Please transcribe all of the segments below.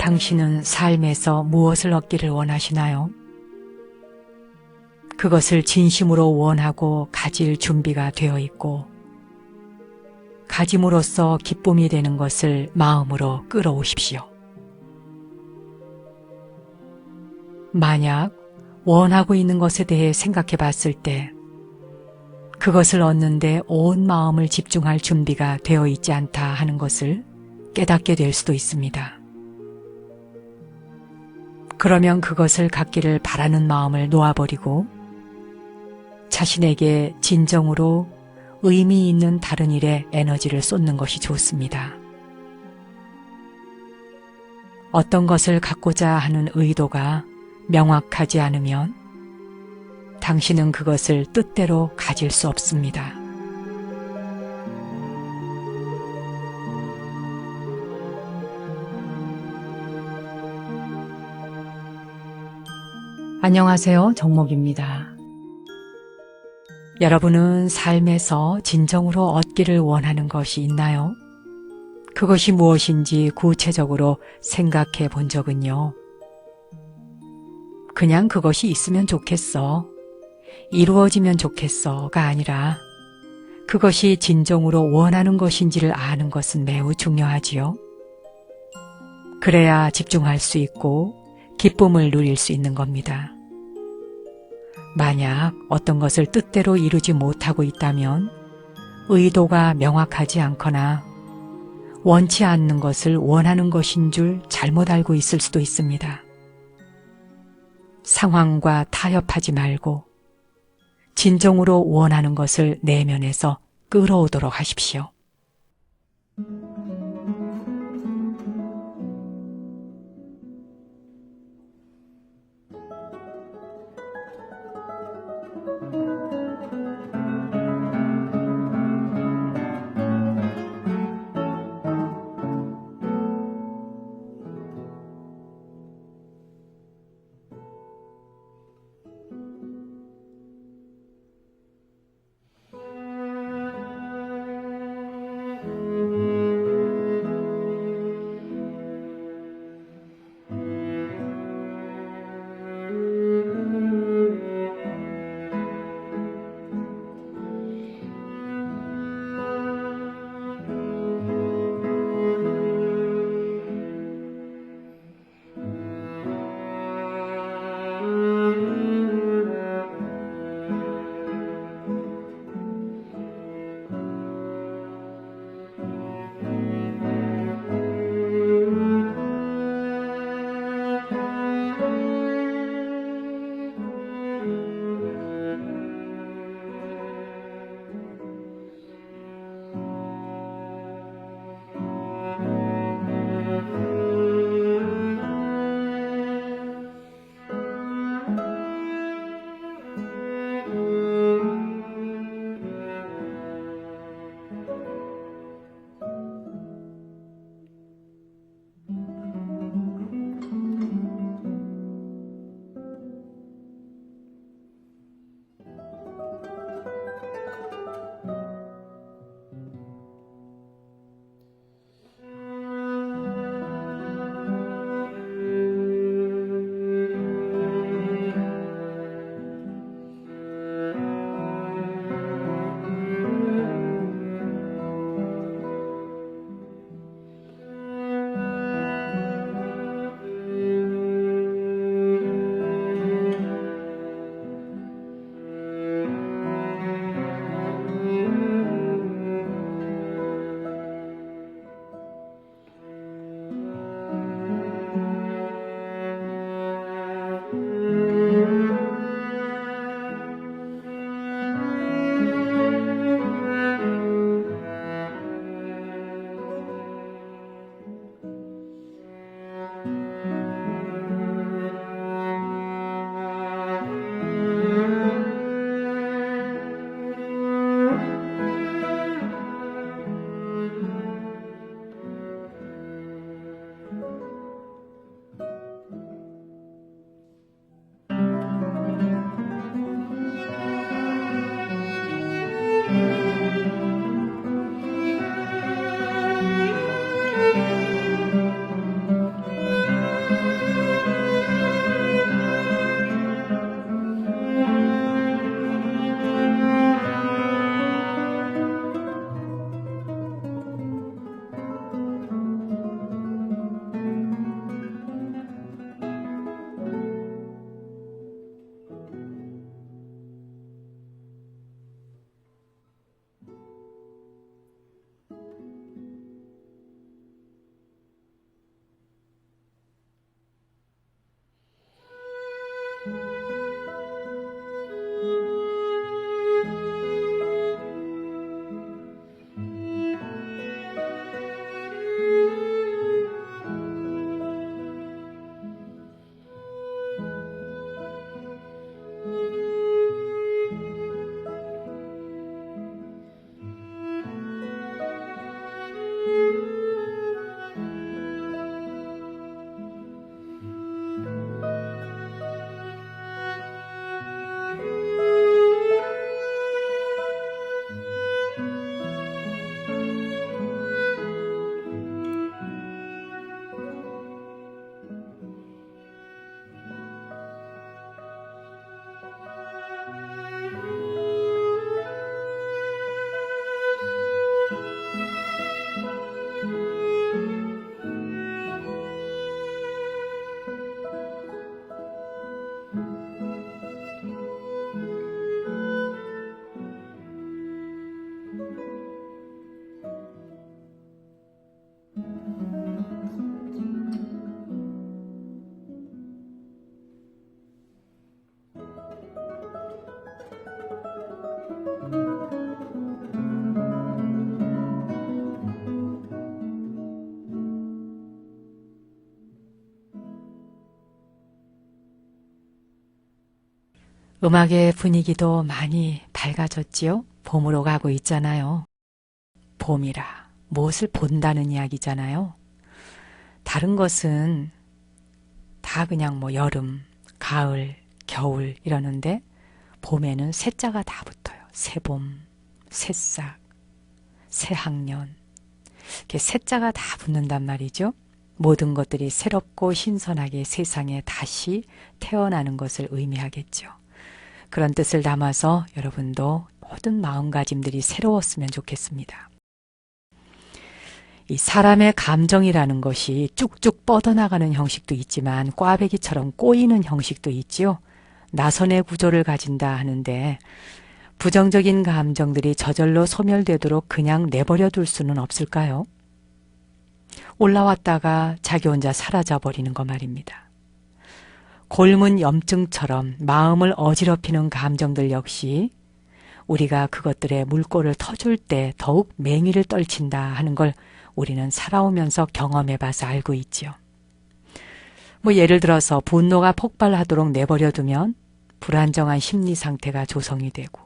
당신은 삶에서 무엇을 얻기를 원하시나요? 그것을 진심으로 원하고 가질 준비가 되어 있고 가짐으로써 기쁨이 되는 것을 마음으로 끌어오십시오. 만약 원하고 있는 것에 대해 생각해 봤을 때 그것을 얻는데 온 마음을 집중할 준비가 되어 있지 않다 하는 것을 깨닫게 될 수도 있습니다. 그러면 그것을 갖기를 바라는 마음을 놓아버리고 자신에게 진정으로 의미 있는 다른 일에 에너지를 쏟는 것이 좋습니다. 어떤 것을 갖고자 하는 의도가 명확하지 않으면 당신은 그것을 뜻대로 가질 수 없습니다. 안녕하세요. 정목입니다. 여러분은 삶에서 진정으로 얻기를 원하는 것이 있나요? 그것이 무엇인지 구체적으로 생각해 본 적은요? 그냥 그것이 있으면 좋겠어, 이루어지면 좋겠어가 아니라 그것이 진정으로 원하는 것인지를 아는 것은 매우 중요하지요. 그래야 집중할 수 있고 기쁨을 누릴 수 있는 겁니다. 만약 어떤 것을 뜻대로 이루지 못하고 있다면 의도가 명확하지 않거나 원치 않는 것을 원하는 것인 줄 잘못 알고 있을 수도 있습니다. 상황과 타협하지 말고 진정으로 원하는 것을 내면에서 끌어오도록 하십시오. 음악의 분위기도 많이 밝아졌지요? 봄으로 가고 있잖아요. 봄이라 무엇을 본다는 이야기잖아요. 다른 것은 다 그냥 뭐 여름, 가을, 겨울 이러는데 봄에는 새자가 다 붙어요. 새봄, 새싹, 새학년. 이렇게 새자가 다 붙는단 말이죠. 모든 것들이 새롭고 신선하게 세상에 다시 태어나는 것을 의미하겠죠. 그런 뜻을 담아서 여러분도 모든 마음가짐들이 새로웠으면 좋겠습니다. 이 사람의 감정이라는 것이 쭉쭉 뻗어나가는 형식도 있지만 꽈배기처럼 꼬이는 형식도 있지요. 나선의 구조를 가진다 하는데 부정적인 감정들이 저절로 소멸되도록 그냥 내버려 둘 수는 없을까요? 올라왔다가 자기 혼자 사라져버리는 거 말입니다. 골문 염증처럼 마음을 어지럽히는 감정들 역시 우리가 그것들의 물꼬를 터줄 때 더욱 맹위를 떨친다 하는 걸 우리는 살아오면서 경험해봐서 알고 있지요. 뭐 예를 들어서 분노가 폭발하도록 내버려두면 불안정한 심리 상태가 조성이 되고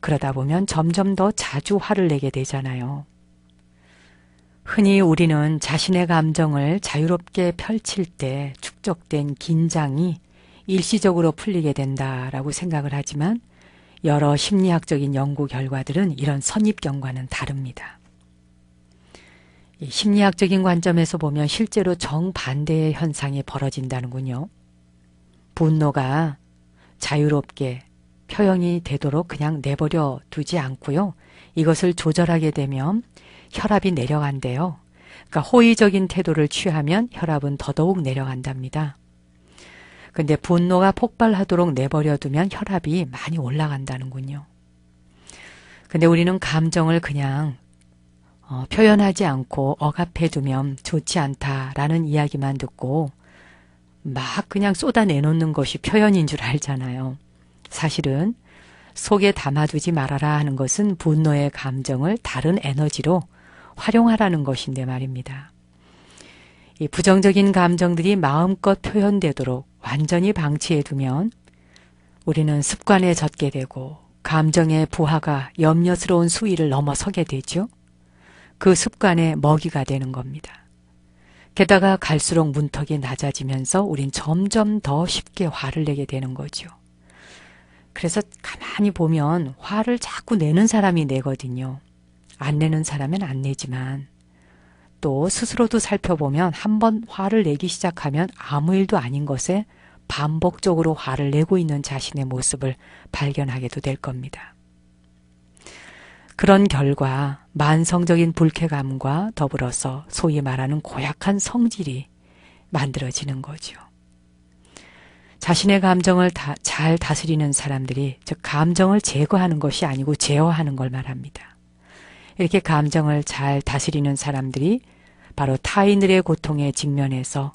그러다 보면 점점 더 자주 화를 내게 되잖아요. 흔히 우리는 자신의 감정을 자유롭게 펼칠 때 축적된 긴장이 일시적으로 풀리게 된다라고 생각을 하지만 여러 심리학적인 연구 결과들은 이런 선입견과는 다릅니다. 이 심리학적인 관점에서 보면 실제로 정반대의 현상이 벌어진다는군요. 분노가 자유롭게 표현이 되도록 그냥 내버려 두지 않고요. 이것을 조절하게 되면 혈압이 내려간대요. 그러니까 호의적인 태도를 취하면 혈압은 더더욱 내려간답니다. 근데 분노가 폭발하도록 내버려 두면 혈압이 많이 올라간다는군요. 근데 우리는 감정을 그냥 표현하지 않고 억압해 두면 좋지 않다라는 이야기만 듣고 막 그냥 쏟아내놓는 것이 표현인 줄 알잖아요. 사실은 속에 담아두지 말아라 하는 것은 분노의 감정을 다른 에너지로 활용하라는 것인데 말입니다. 이 부정적인 감정들이 마음껏 표현되도록 완전히 방치해두면 우리는 습관에 젖게 되고 감정의 부하가 염려스러운 수위를 넘어서게 되죠. 그 습관의 먹이가 되는 겁니다. 게다가 갈수록 문턱이 낮아지면서 우린 점점 더 쉽게 화를 내게 되는 거죠. 그래서 가만히 보면 화를 자꾸 내는 사람이 내거든요. 안 내는 사람은 안 내지만 또 스스로도 살펴보면 한번 화를 내기 시작하면 아무 일도 아닌 것에 반복적으로 화를 내고 있는 자신의 모습을 발견하게도 될 겁니다. 그런 결과 만성적인 불쾌감과 더불어서 소위 말하는 고약한 성질이 만들어지는 거죠. 자신의 감정을 잘 다스리는 사람들이 즉 감정을 제거하는 것이 아니고 제어하는 걸 말합니다. 이렇게 감정을 잘 다스리는 사람들이 바로 타인들의 고통에 직면해서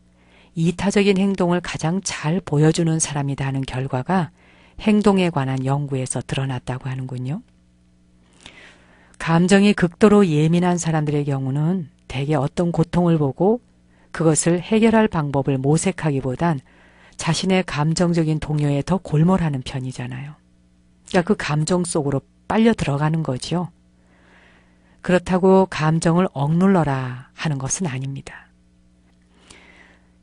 이타적인 행동을 가장 잘 보여주는 사람이다 하는 결과가 행동에 관한 연구에서 드러났다고 하는군요. 감정이 극도로 예민한 사람들의 경우는 대개 어떤 고통을 보고 그것을 해결할 방법을 모색하기보단 자신의 감정적인 동요에 더 골몰하는 편이잖아요. 그러니까 그 감정 속으로 빨려 들어가는 거죠. 그렇다고 감정을 억눌러라 하는 것은 아닙니다.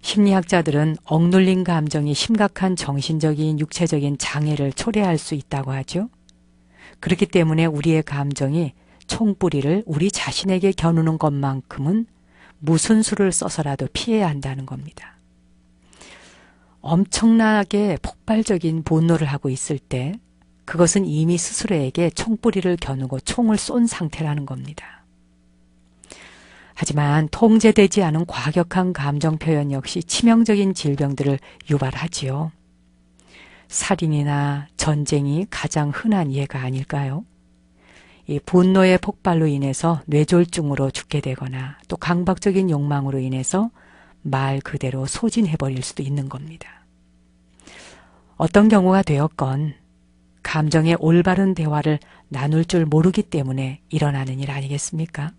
심리학자들은 억눌린 감정이 심각한 정신적인, 육체적인 장애를 초래할 수 있다고 하죠. 그렇기 때문에 우리의 감정이 총뿌리를 우리 자신에게 겨누는 것만큼은 무슨 수를 써서라도 피해야 한다는 겁니다. 엄청나게 폭발적인 분노를 하고 있을 때 그것은 이미 스스로에게 총뿌리를 겨누고 총을 쏜 상태라는 겁니다. 하지만 통제되지 않은 과격한 감정 표현 역시 치명적인 질병들을 유발하지요. 살인이나 전쟁이 가장 흔한 예가 아닐까요? 이 분노의 폭발로 인해서 뇌졸중으로 죽게 되거나 또 강박적인 욕망으로 인해서 말 그대로 소진해버릴 수도 있는 겁니다. 어떤 경우가 되었건 감정의 올바른 대화를 나눌 줄 모르기 때문에 일어나는 일 아니겠습니까?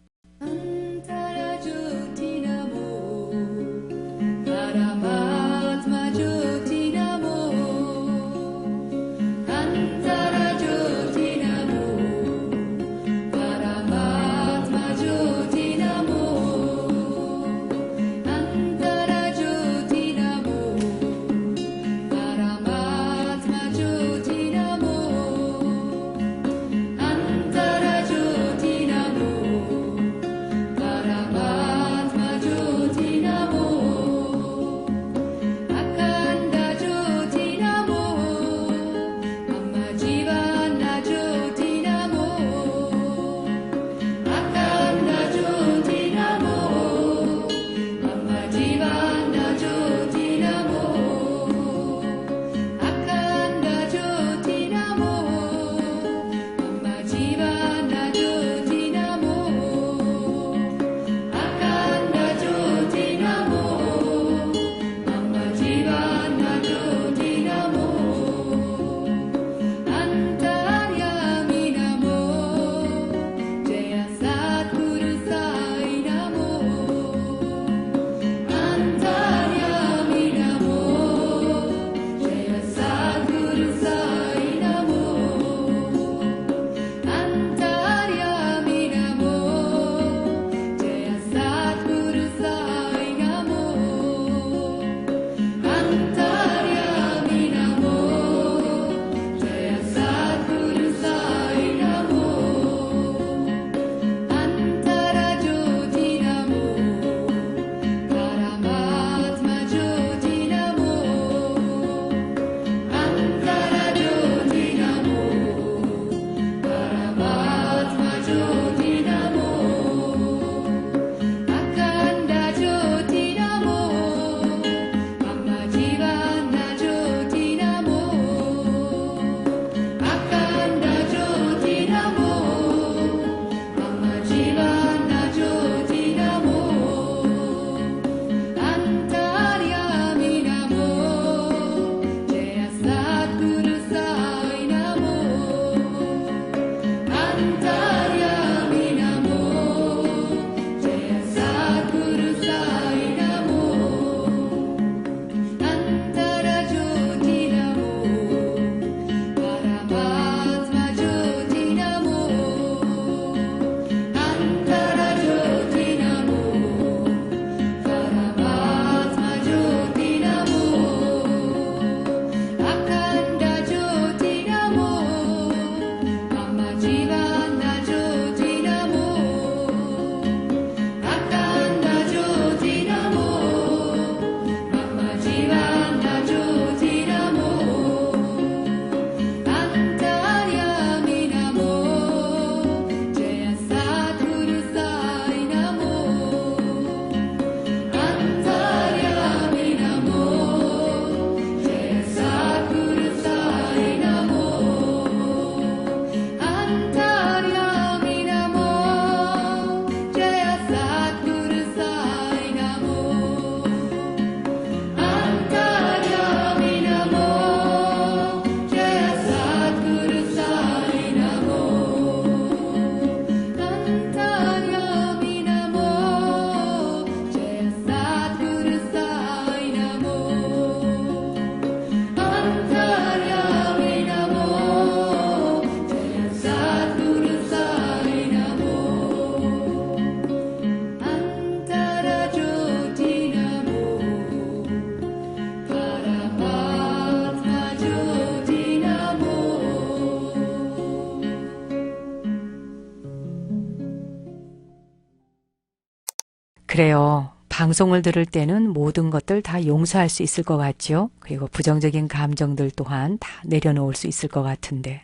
그래요. 방송을 들을 때는 모든 것들 다 용서할 수 있을 것 같죠? 그리고 부정적인 감정들 또한 다 내려놓을 수 있을 것 같은데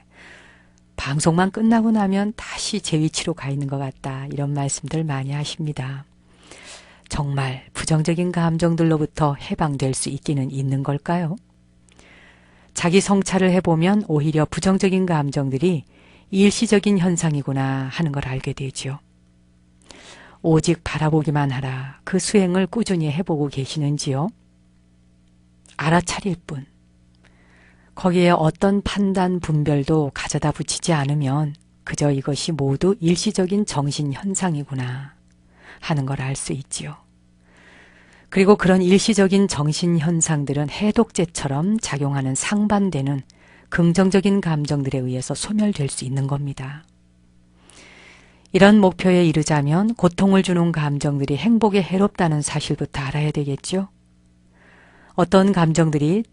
방송만 끝나고 나면 다시 제 위치로 가 있는 것 같다. 이런 말씀들 많이 하십니다. 정말 부정적인 감정들로부터 해방될 수 있기는 있는 걸까요? 자기 성찰을 해보면 오히려 부정적인 감정들이 일시적인 현상이구나 하는 걸 알게 되죠. 오직 바라보기만 하라. 그 수행을 꾸준히 해보고 계시는지요? 알아차릴 뿐. 거기에 어떤 판단 분별도 가져다 붙이지 않으면 그저 이것이 모두 일시적인 정신 현상이구나 하는 걸 알 수 있지요. 그리고 그런 일시적인 정신 현상들은 해독제처럼 작용하는 상반되는 긍정적인 감정들에 의해서 소멸될 수 있는 겁니다. 이런 목표에 이르자면 고통을 주는 감정들이 행복에 해롭다는 사실부터 알아야 되겠죠. 어떤 감정들이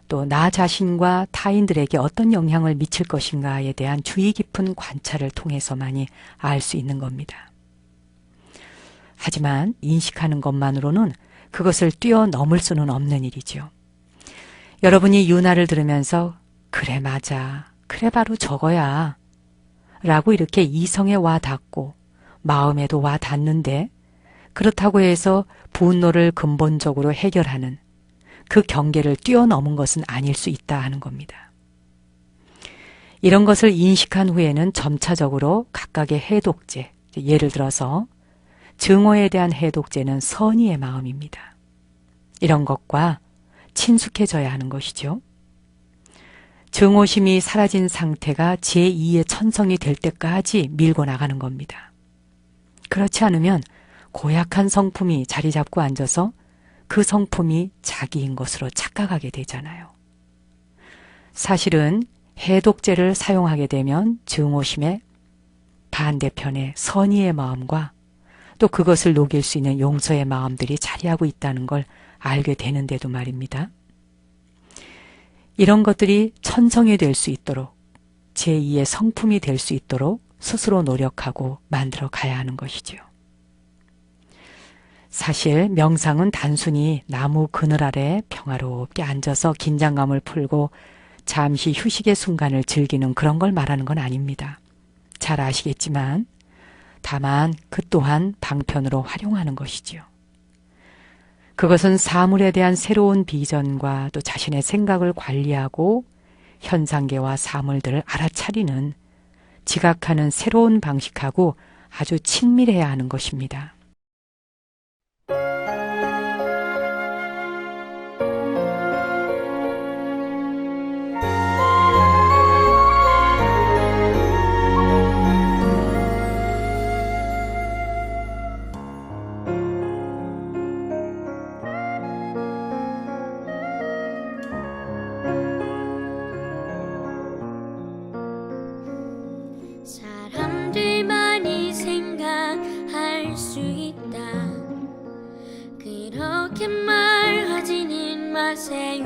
또 나 자신과 타인들에게 어떤 영향을 미칠 것인가에 대한 주의 깊은 관찰을 통해서만이 알 수 있는 겁니다. 하지만 인식하는 것만으로는 그것을 뛰어넘을 수는 없는 일이죠. 여러분이 윤화를 들으면서 그래 맞아, 그래 바로 저거야 라고 이렇게 이성에 와 닿고 마음에도 와 닿는데 그렇다고 해서 분노를 근본적으로 해결하는 그 경계를 뛰어넘은 것은 아닐 수 있다 하는 겁니다. 이런 것을 인식한 후에는 점차적으로 각각의 해독제, 예를 들어서 증오에 대한 해독제는 선의의 마음입니다. 이런 것과 친숙해져야 하는 것이죠. 증오심이 사라진 상태가 제2의 천성이 될 때까지 밀고 나가는 겁니다. 그렇지 않으면 고약한 성품이 자리 잡고 앉아서 그 성품이 자기인 것으로 착각하게 되잖아요. 사실은 해독제를 사용하게 되면 증오심의 반대편에 선의의 마음과 또 그것을 녹일 수 있는 용서의 마음들이 자리하고 있다는 걸 알게 되는데도 말입니다. 이런 것들이 천성이 될 수 있도록 제2의 성품이 될 수 있도록 스스로 노력하고 만들어 가야 하는 것이죠. 사실 명상은 단순히 나무 그늘 아래 평화롭게 앉아서 긴장감을 풀고 잠시 휴식의 순간을 즐기는 그런 걸 말하는 건 아닙니다. 잘 아시겠지만 다만 그 또한 방편으로 활용하는 것이지요. 그것은 사물에 대한 새로운 비전과 또 자신의 생각을 관리하고 현상계와 사물들을 알아차리는 지각하는 새로운 방식하고 아주 친밀해야 하는 것입니다. 사람들만이 생각할 수 있다. 그렇게 말하지는 마세요.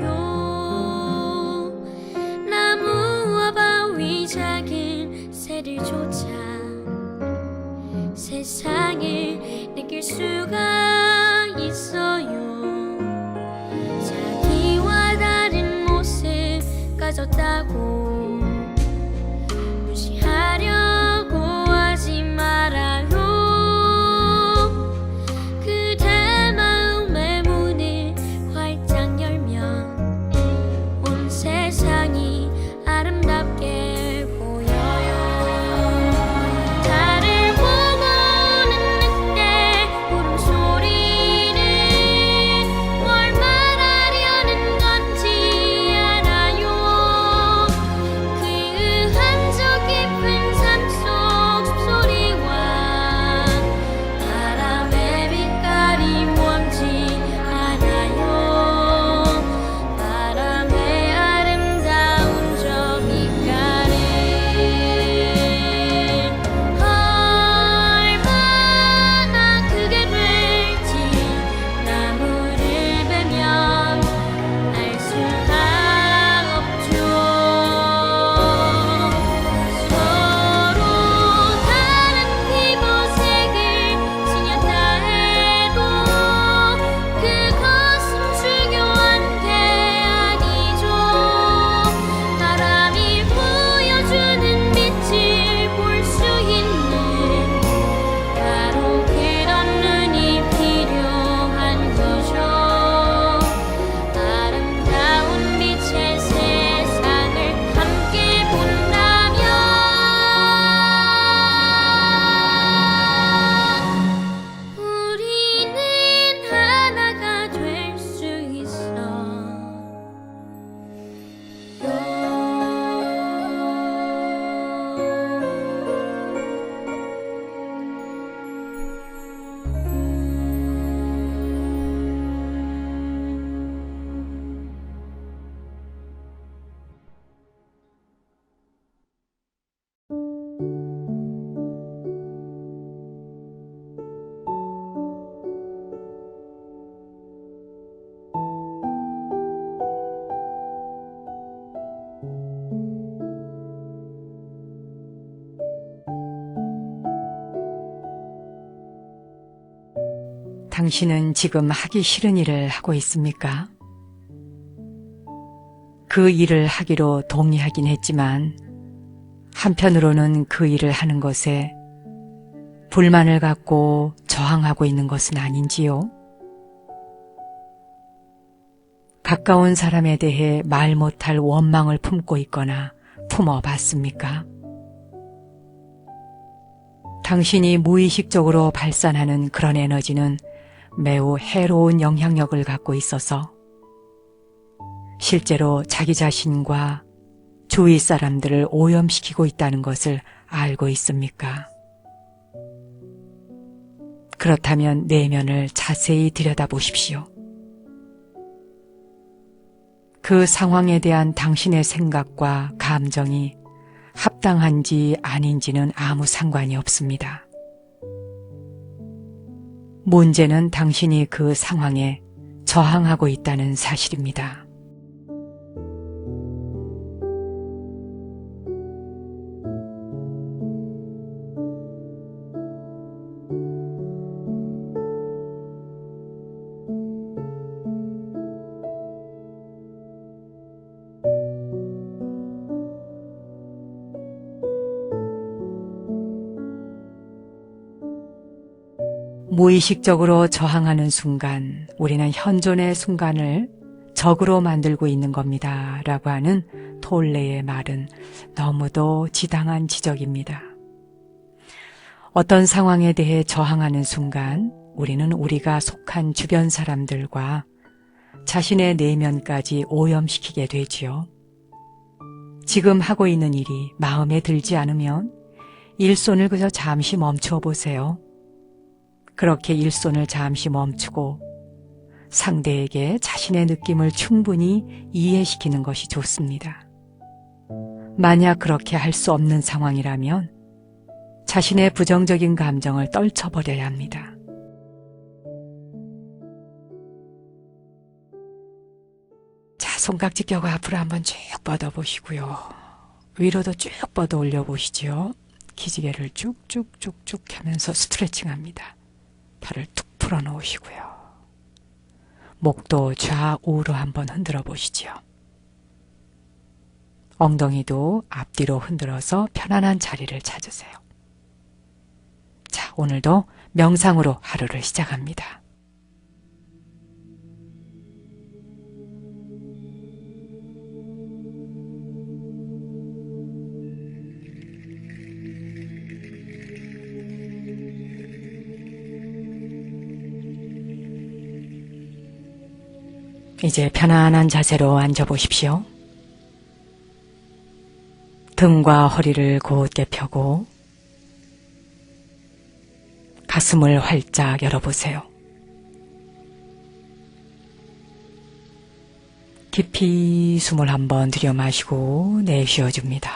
나무와 바위 작은 새들조차 세상을 느낄 수가 있어요. 자기와 다른 모습 가졌다고 무시하려고 하지 말아요. 그대 마음의 문을 활짝 열면 온 세상이 아름답게 보여요. 달을 보고는 늑대 울음소리는 뭘 말하려는 건지 알아요. 당신은 지금 하기 싫은 일을 하고 있습니까? 그 일을 하기로 동의하긴 했지만 한편으로는 그 일을 하는 것에 불만을 갖고 저항하고 있는 것은 아닌지요? 가까운 사람에 대해 말 못할 원망을 품고 있거나 품어봤습니까? 당신이 무의식적으로 발산하는 그런 에너지는 매우 해로운 영향력을 갖고 있어서 실제로 자기 자신과 주위 사람들을 오염시키고 있다는 것을 알고 있습니까? 그렇다면 내면을 자세히 들여다보십시오. 그 상황에 대한 당신의 생각과 감정이 합당한지 아닌지는 아무 상관이 없습니다. 문제는 당신이 그 상황에 저항하고 있다는 사실입니다. 무의식적으로 저항하는 순간 우리는 현존의 순간을 적으로 만들고 있는 겁니다. 라고 하는 톨레의 말은 너무도 지당한 지적입니다. 어떤 상황에 대해 저항하는 순간 우리는 우리가 속한 주변 사람들과 자신의 내면까지 오염시키게 되지요. 지금 하고 있는 일이 마음에 들지 않으면 일손을 그저 잠시 멈추어 보세요. 그렇게 일손을 잠시 멈추고 상대에게 자신의 느낌을 충분히 이해시키는 것이 좋습니다. 만약 그렇게 할 수 없는 상황이라면 자신의 부정적인 감정을 떨쳐버려야 합니다. 자, 손깍지 껴고 앞으로 한번 쭉 뻗어보시고요. 위로도 쭉 뻗어 올려보시죠. 기지개를 쭉쭉쭉쭉 하면서 스트레칭합니다. 팔을 툭 풀어놓으시고요. 목도 좌우로 한번 흔들어 보시죠. 엉덩이도 앞뒤로 흔들어서 편안한 자리를 찾으세요. 자, 오늘도 명상으로 하루를 시작합니다. 이제 편안한 자세로 앉아보십시오. 등과 허리를 곧게 펴고 가슴을 활짝 열어보세요. 깊이 숨을 한번 들여 마시고 내쉬어줍니다.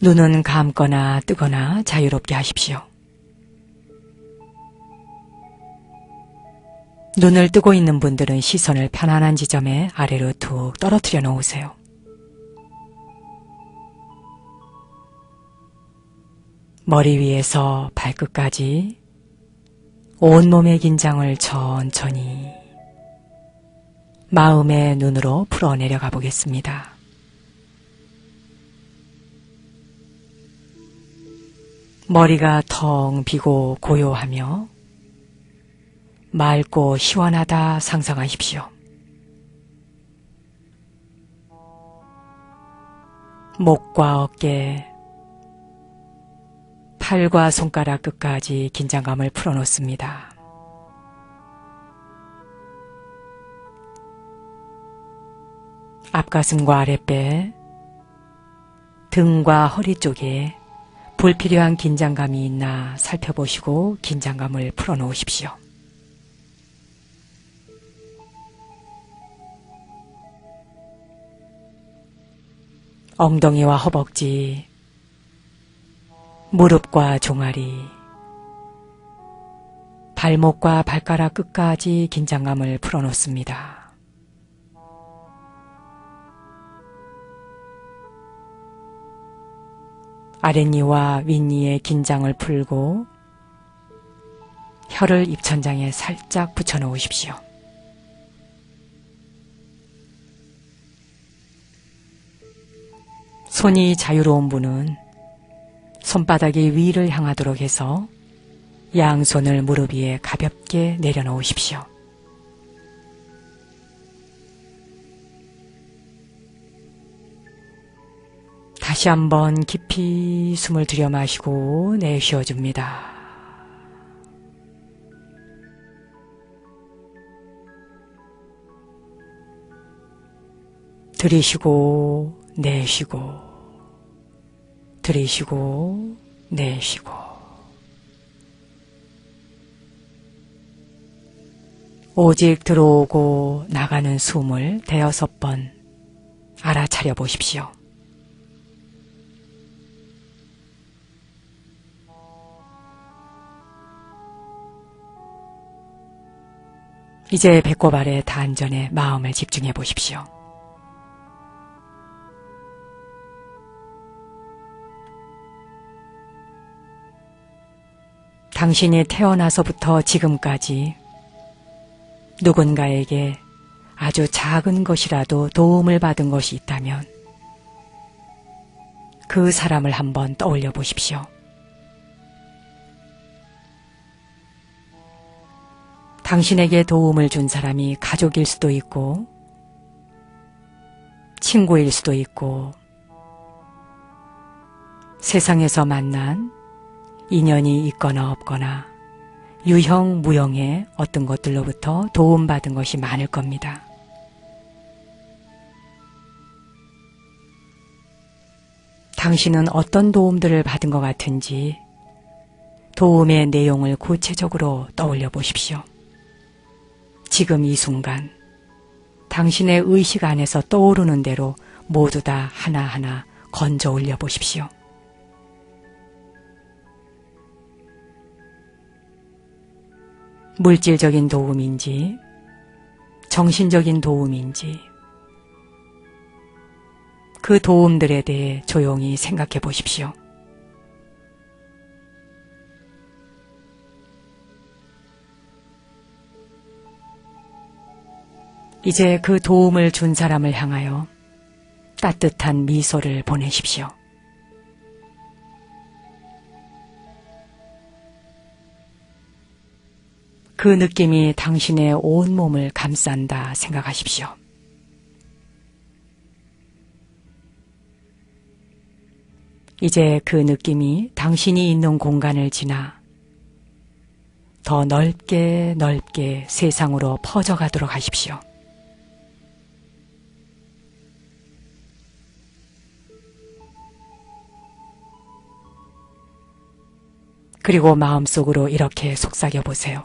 눈은 감거나 뜨거나 자유롭게 하십시오. 눈을 뜨고 있는 분들은 시선을 편안한 지점에 아래로 툭 떨어뜨려 놓으세요. 머리 위에서 발끝까지 온몸의 긴장을 천천히 마음의 눈으로 풀어내려가 보겠습니다. 머리가 텅 비고 고요하며 맑고 시원하다 상상하십시오. 목과 어깨, 팔과 손가락 끝까지 긴장감을 풀어놓습니다. 앞가슴과 아랫배, 등과 허리 쪽에 불필요한 긴장감이 있나 살펴보시고 긴장감을 풀어놓으십시오. 엉덩이와 허벅지, 무릎과 종아리, 발목과 발가락 끝까지 긴장감을 풀어놓습니다. 아랫니와 윗니의 긴장을 풀고 혀를 입천장에 살짝 붙여 놓으십시오. 손이 자유로운 분은 손바닥이 위를 향하도록 해서 양손을 무릎 위에 가볍게 내려놓으십시오. 다시 한번 깊이 숨을 들여 마시고 내쉬어줍니다. 들이쉬고 내쉬고 들이쉬고 내쉬고 오직 들어오고 나가는 숨을 5번 알아차려 보십시오. 이제 배꼽 아래 단전에 마음을 집중해 보십시오. 당신이 태어나서부터 지금까지 누군가에게 아주 작은 것이라도 도움을 받은 것이 있다면 그 사람을 한번 떠올려 보십시오. 당신에게 도움을 준 사람이 가족일 수도 있고 친구일 수도 있고 세상에서 만난 인연이 있거나 없거나 유형, 무형의 어떤 것들로부터 도움받은 것이 많을 겁니다. 당신은 어떤 도움들을 받은 것 같은지 도움의 내용을 구체적으로 떠올려 보십시오. 지금 이 순간 당신의 의식 안에서 떠오르는 대로 모두 다 하나하나 건져 올려 보십시오. 물질적인 도움인지 정신적인 도움인지 그 도움들에 대해 조용히 생각해 보십시오. 이제 그 도움을 준 사람을 향하여 따뜻한 미소를 보내십시오. 그 느낌이 당신의 온몸을 감싼다 생각하십시오. 이제 그 느낌이 당신이 있는 공간을 지나 더 넓게 넓게 세상으로 퍼져가도록 하십시오. 그리고 마음속으로 이렇게 속삭여 보세요.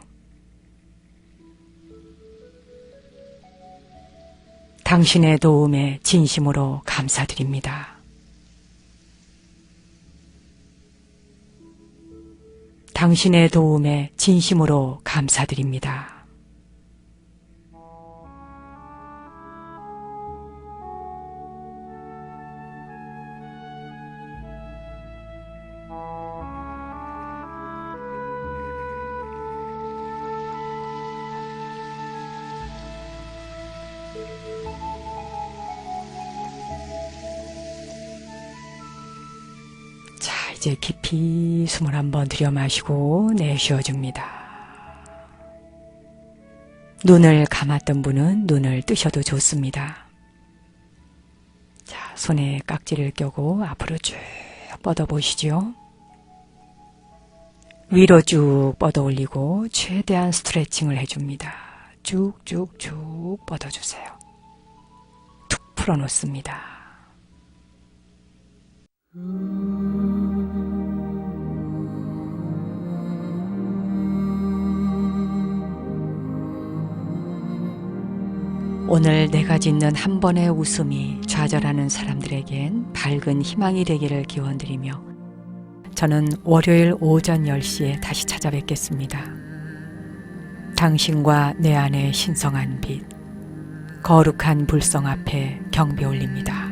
당신의 도움에 진심으로 감사드립니다. 당신의 도움에 진심으로 감사드립니다. 자, 이제 깊이 숨을 한번 들여 마시고 내쉬어줍니다. 눈을 감았던 분은 눈을 뜨셔도 좋습니다. 자, 손에 깍지를 껴고 앞으로 쭉 뻗어보시죠. 위로 쭉 뻗어 올리고 최대한 스트레칭을 해줍니다. 쭉쭉쭉 뻗어주세요. 툭 풀어놓습니다. 오늘 내가 짓는 한 번의 웃음이 좌절하는 사람들에겐 밝은 희망이 되기를 기원드리며 저는 월요일 오전 10시에 다시 찾아뵙겠습니다. 당신과 내 안의 신성한 빛, 거룩한 불성 앞에 경배 올립니다.